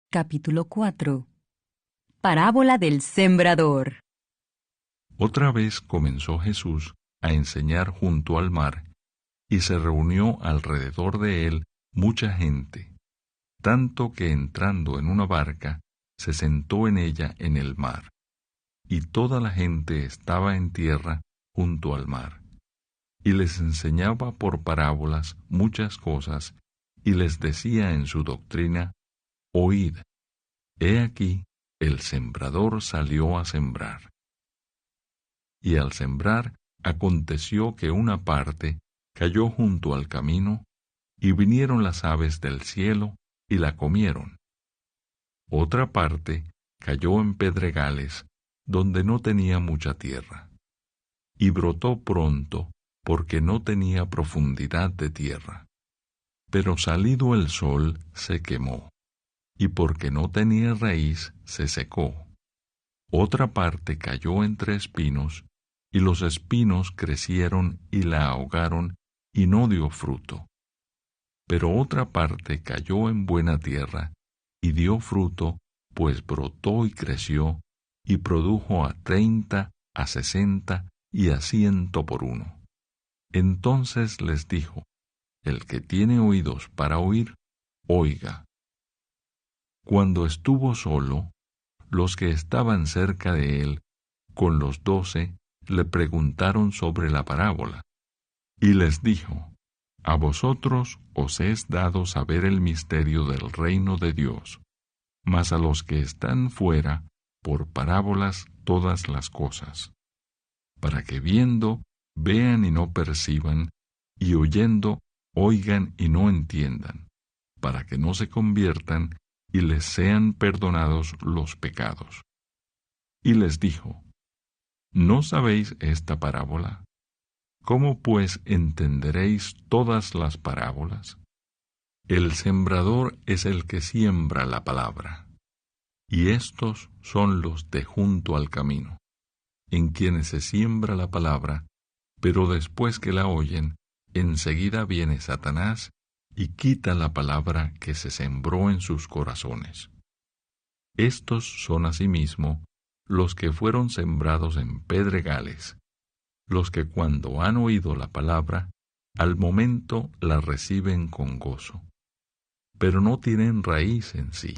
Capítulo 4. Parábola del sembrador. Otra vez comenzó Jesús a enseñar junto al mar, y se reunió alrededor de él mucha gente, tanto que entrando en una barca, se sentó en ella en el mar, y toda la gente estaba en tierra junto al mar. Y les enseñaba por parábolas muchas cosas, y les decía en su doctrina: Oíd, he aquí, el sembrador salió a sembrar. Y al sembrar, aconteció que una parte cayó junto al camino, y vinieron las aves del cielo, y la comieron. Otra parte cayó en pedregales, donde no tenía mucha tierra, y brotó pronto, porque no tenía profundidad de tierra. Pero salido el sol, se quemó, y porque no tenía raíz, se secó. Otra parte cayó entre espinos, y los espinos crecieron y la ahogaron, y no dio fruto. Pero otra parte cayó en buena tierra, y dio fruto, pues brotó y creció, y produjo a 30, a 60, y a 100 por uno. Entonces les dijo: El que tiene oídos para oír, oiga. Cuando estuvo solo, los que estaban cerca de él, con los 12, le preguntaron sobre la parábola. Y les dijo: A vosotros os es dado saber el misterio del reino de Dios, mas a los que están fuera, por parábolas todas las cosas, para que viendo, vean y no perciban, y oyendo, oigan y no entiendan, para que no se conviertan y les sean perdonados los pecados. Y les dijo: ¿No sabéis esta parábola? ¿Cómo pues entenderéis todas las parábolas? El sembrador es el que siembra la palabra, y estos son los de junto al camino, en quienes se siembra la palabra, pero después que la oyen, enseguida viene Satanás y quita la palabra que se sembró en sus corazones. Estos son asimismo los que fueron sembrados en pedregales, los que cuando han oído la palabra, al momento la reciben con gozo, pero no tienen raíz en sí,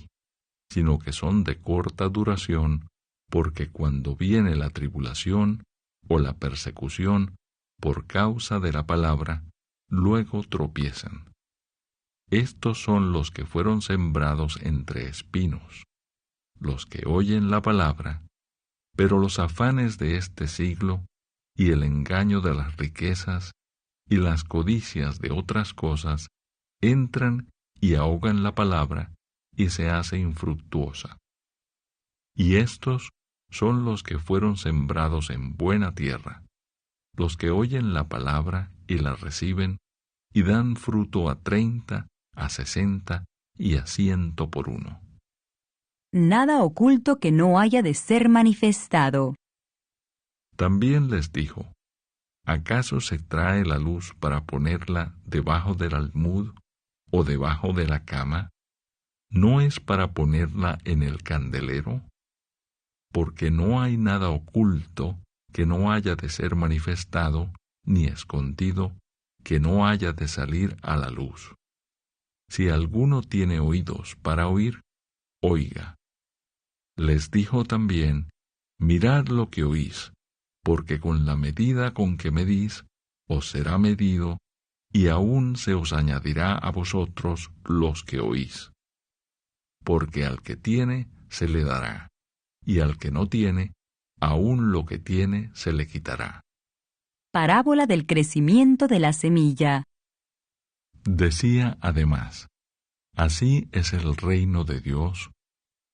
sino que son de corta duración, porque cuando viene la tribulación o la persecución por causa de la palabra, luego tropiezan. Estos son los que fueron sembrados entre espinos, los que oyen la palabra, pero los afanes de este siglo y el engaño de las riquezas y las codicias de otras cosas entran y ahogan la palabra y se hace infructuosa. Y estos son los que fueron sembrados en buena tierra, los que oyen la palabra y la reciben, y dan fruto a 30, a 60 y a 100 por uno. Nada oculto que no haya de ser manifestado. También les dijo: ¿Acaso se trae la luz para ponerla debajo del almud o debajo de la cama? ¿No es para ponerla en el candelero? Porque no hay nada oculto que no haya de ser manifestado, ni escondido que no haya de salir a la luz. Si alguno tiene oídos para oír, oiga. Les dijo también: Mirad lo que oís, porque con la medida con que medís, os será medido, y aún se os añadirá a vosotros los que oís. Porque al que tiene, se le dará, y al que no tiene, aún lo que tiene se le quitará. Parábola del crecimiento de la semilla. Decía además: Así es el reino de Dios,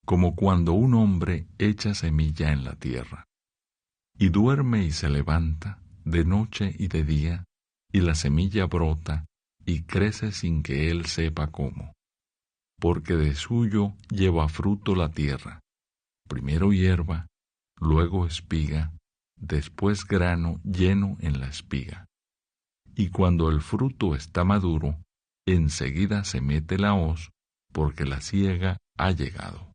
como cuando un hombre echa semilla en la tierra, y duerme y se levanta, de noche y de día, y la semilla brota y crece sin que él sepa cómo, porque de suyo lleva fruto la tierra, primero hierba, luego espiga, después grano lleno en la espiga. Y cuando el fruto está maduro, enseguida se mete la hoz, porque la siega ha llegado.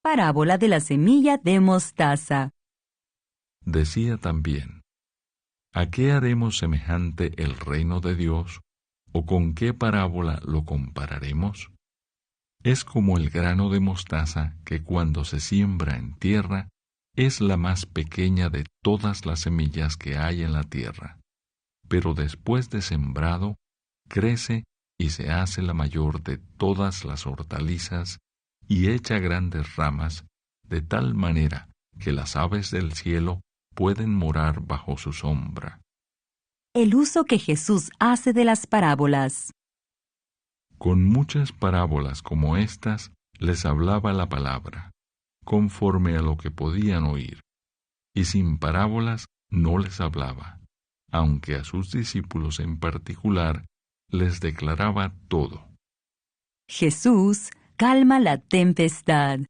Parábola de la semilla de mostaza. Decía también, ¿a qué haremos semejante el reino de Dios, o con qué parábola lo compararemos? Es como el grano de mostaza que cuando se siembra en tierra es la más pequeña de todas las semillas que hay en la tierra, pero después de sembrado, crece y se hace la mayor de todas las hortalizas y echa grandes ramas, de tal manera que las aves del cielo pueden morar bajo su sombra. El uso que Jesús hace de las parábolas. Con muchas parábolas como estas les hablaba la palabra, conforme a lo que podían oír, y sin parábolas no les hablaba, aunque a sus discípulos en particular les declaraba todo. Jesús calma la tempestad.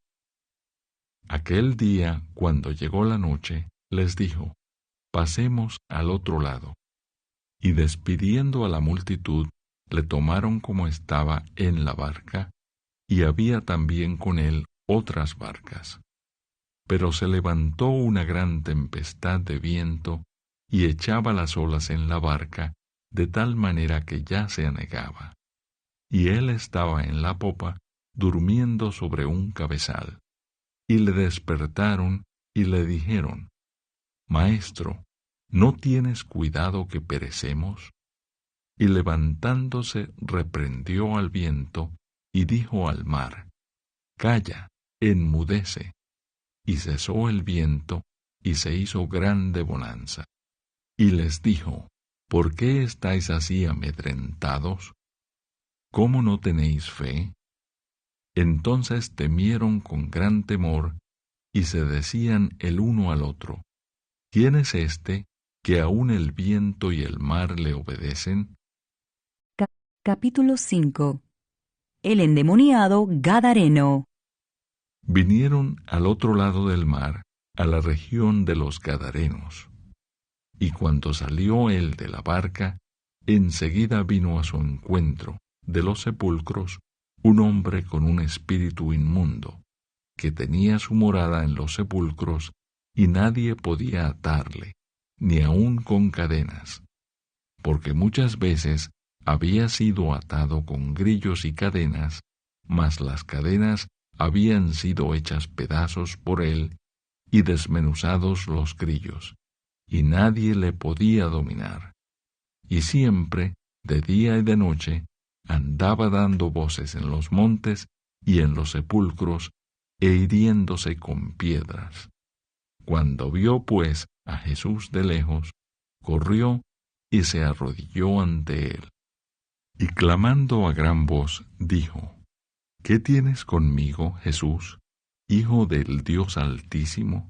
Aquel día, cuando llegó la noche, les dijo, pasemos al otro lado. Y despidiendo a la multitud, le tomaron como estaba en la barca, y había también con él otras barcas. Pero se levantó una gran tempestad de viento, y echaba las olas en la barca, de tal manera que ya se anegaba. Y él estaba en la popa, durmiendo sobre un cabezal. Y le despertaron y le dijeron, Maestro, ¿no tienes cuidado que perecemos? Y levantándose reprendió al viento y dijo al mar, Calla, enmudece. Y cesó el viento y se hizo grande bonanza. Y les dijo, ¿por qué estáis así amedrentados? ¿Cómo no tenéis fe? Entonces temieron con gran temor y se decían el uno al otro, ¿quién es este que aun el viento y el mar le obedecen? Capítulo 5. El endemoniado Gadareno. Vinieron al otro lado del mar, a la región de los Gadarenos. Y cuando salió él de la barca, enseguida vino a su encuentro, de los sepulcros, un hombre con un espíritu inmundo, que tenía su morada en los sepulcros, y nadie podía atarle, ni aun con cadenas, porque muchas veces había sido atado con grillos y cadenas, mas las cadenas habían sido hechas pedazos por él, y desmenuzados los grillos, y nadie le podía dominar. Y siempre, de día y de noche, andaba dando voces en los montes y en los sepulcros, e hiriéndose con piedras. Cuando vio, pues, a Jesús de lejos, corrió y se arrodilló ante él. Y clamando a gran voz, dijo, ¿Qué tienes conmigo, Jesús, Hijo del Dios Altísimo?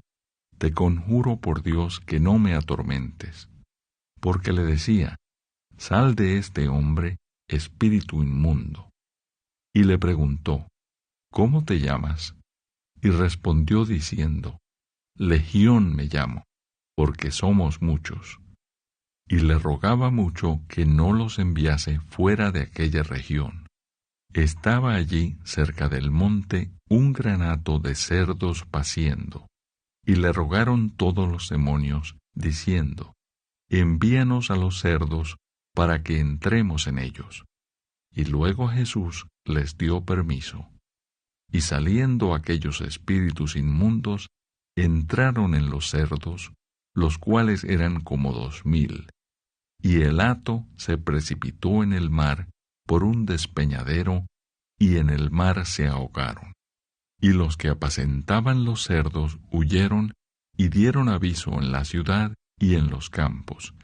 Te conjuro por Dios que no me atormentes. Porque le decía, Sal de este hombre, espíritu inmundo. Y le preguntó, ¿Cómo te llamas? Y respondió diciendo, Legión me llamo, porque somos muchos. Y le rogaba mucho que no los enviase fuera de aquella región. Estaba allí, cerca del monte, un gran hato de cerdos paciendo, y le rogaron todos los demonios, diciendo, Envíanos a los cerdos, para que entremos en ellos. Y luego Jesús les dio permiso. Y saliendo aquellos espíritus inmundos, entraron en los cerdos, los cuales eran como 2000, y el hato se precipitó en el mar por un despeñadero, y en el mar se ahogaron. Y los que apacentaban los cerdos huyeron, y dieron aviso en la ciudad y en los campos,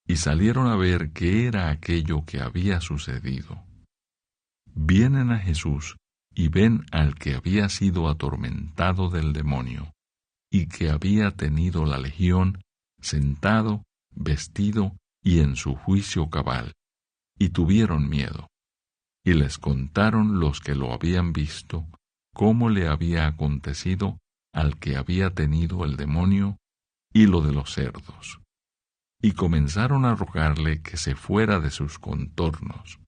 y salieron a ver qué era aquello que había sucedido. Vienen a Jesús, y ven al que había sido atormentado del demonio, y que había tenido la legión, sentado, vestido y en su juicio cabal, y tuvieron miedo. Y les contaron los que lo habían visto, cómo le había acontecido al que había tenido el demonio, y lo de los cerdos. Y comenzaron a rogarle que se fuera de sus contornos.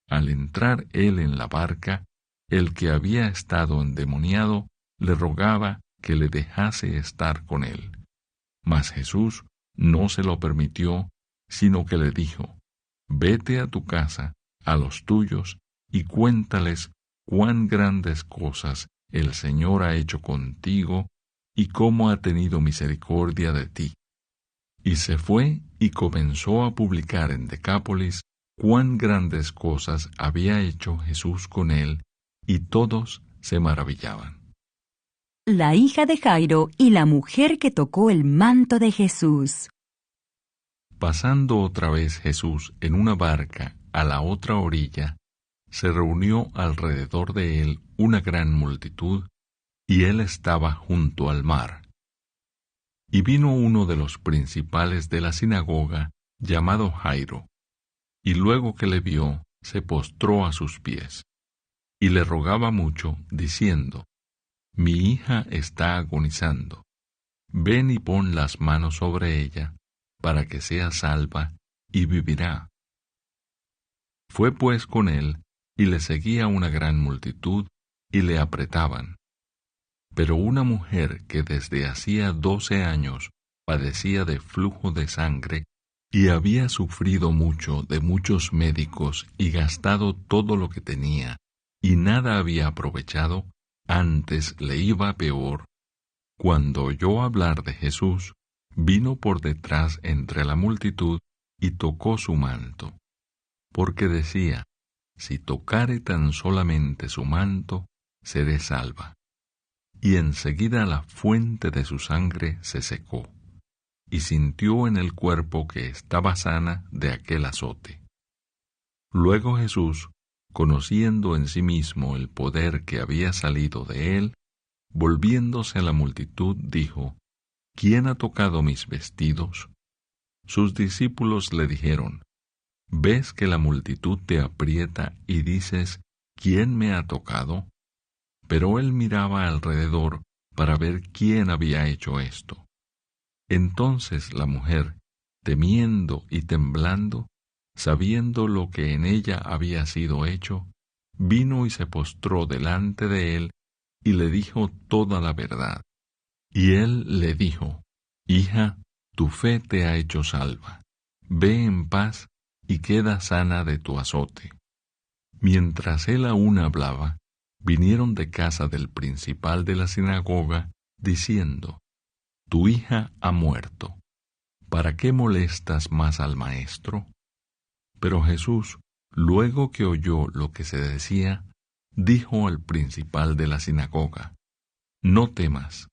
Al entrar él en la barca, el que había estado endemoniado le rogaba que le dejase estar con él. Mas Jesús no se lo permitió, sino que le dijo: Vete a tu casa, a los tuyos, y cuéntales cuán grandes cosas el Señor ha hecho contigo y cómo ha tenido misericordia de ti. Y se fue y comenzó a publicar en Decápolis cuán grandes cosas había hecho Jesús con él, y todos se maravillaban. La hija de Jairo y la mujer que tocó el manto de Jesús. Pasando otra vez Jesús en una barca a la otra orilla, se reunió alrededor de él una gran multitud, y él estaba junto al mar. Y vino uno de los principales de la sinagoga, llamado Jairo, y luego que le vio, se postró a sus pies, y le rogaba mucho, diciendo: Mi hija está agonizando. Ven y pon las manos sobre ella, para que sea salva, y vivirá. Fue pues con él, y le seguía una gran multitud, y le apretaban. Pero una mujer que desde hacía 12 años padecía de flujo de sangre, y había sufrido mucho de muchos médicos, y gastado todo lo que tenía, y nada había aprovechado, antes le iba peor, cuando oyó hablar de Jesús, vino por detrás entre la multitud, y tocó su manto, porque decía: Si tocare tan solamente su manto, seré salva. Y enseguida la fuente de su sangre se secó, y sintió en el cuerpo que estaba sana de aquel azote. Luego Jesús, conociendo en sí mismo el poder que había salido de él, volviéndose a la multitud, dijo: ¿Quién ha tocado mis vestidos? Sus discípulos le dijeron: ¿Ves que la multitud te aprieta y dices: ¿Quién me ha tocado? Pero él miraba alrededor para ver quién había hecho esto. Entonces la mujer, temiendo y temblando, sabiendo lo que en ella había sido hecho, vino y se postró delante de él y le dijo toda la verdad. Y él le dijo: Hija, tu fe te ha hecho salva. Ve en paz y queda sana de tu azote. Mientras él aún hablaba, vinieron de casa del principal de la sinagoga, diciendo: Tu hija ha muerto. ¿Para qué molestas más al maestro? Pero Jesús, luego que oyó lo que se decía, dijo al principal de la sinagoga: No temas,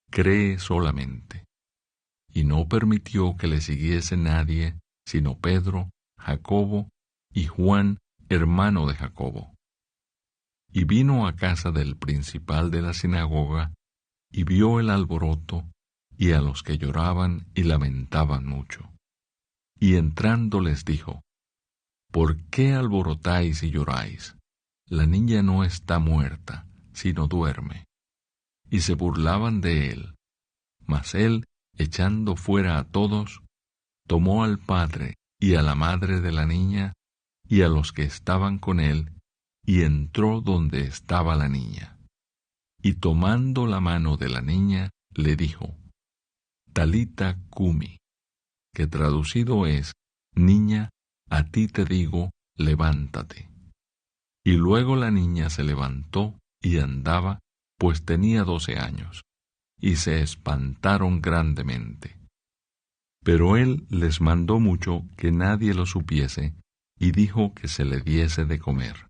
cree solamente. Y no permitió que le siguiese nadie, sino Pedro, Jacobo y Juan, hermano de Jacobo. Y vino a casa del principal de la sinagoga, y vio el alboroto, y a los que lloraban y lamentaban mucho. Y entrando les dijo: ¿Por qué alborotáis y lloráis? La niña no está muerta, sino duerme. Y se burlaban de él. Mas él, echando fuera a todos, tomó al padre y a la madre de la niña, y a los que estaban con él, y entró donde estaba la niña. Y tomando la mano de la niña, le dijo: Talita cumi, que traducido es: Niña, a ti te digo, levántate. Y luego la niña se levantó y andaba, pues tenía 12 años, y se espantaron grandemente. Pero él les mandó mucho que nadie lo supiese, y dijo que se le diese de comer.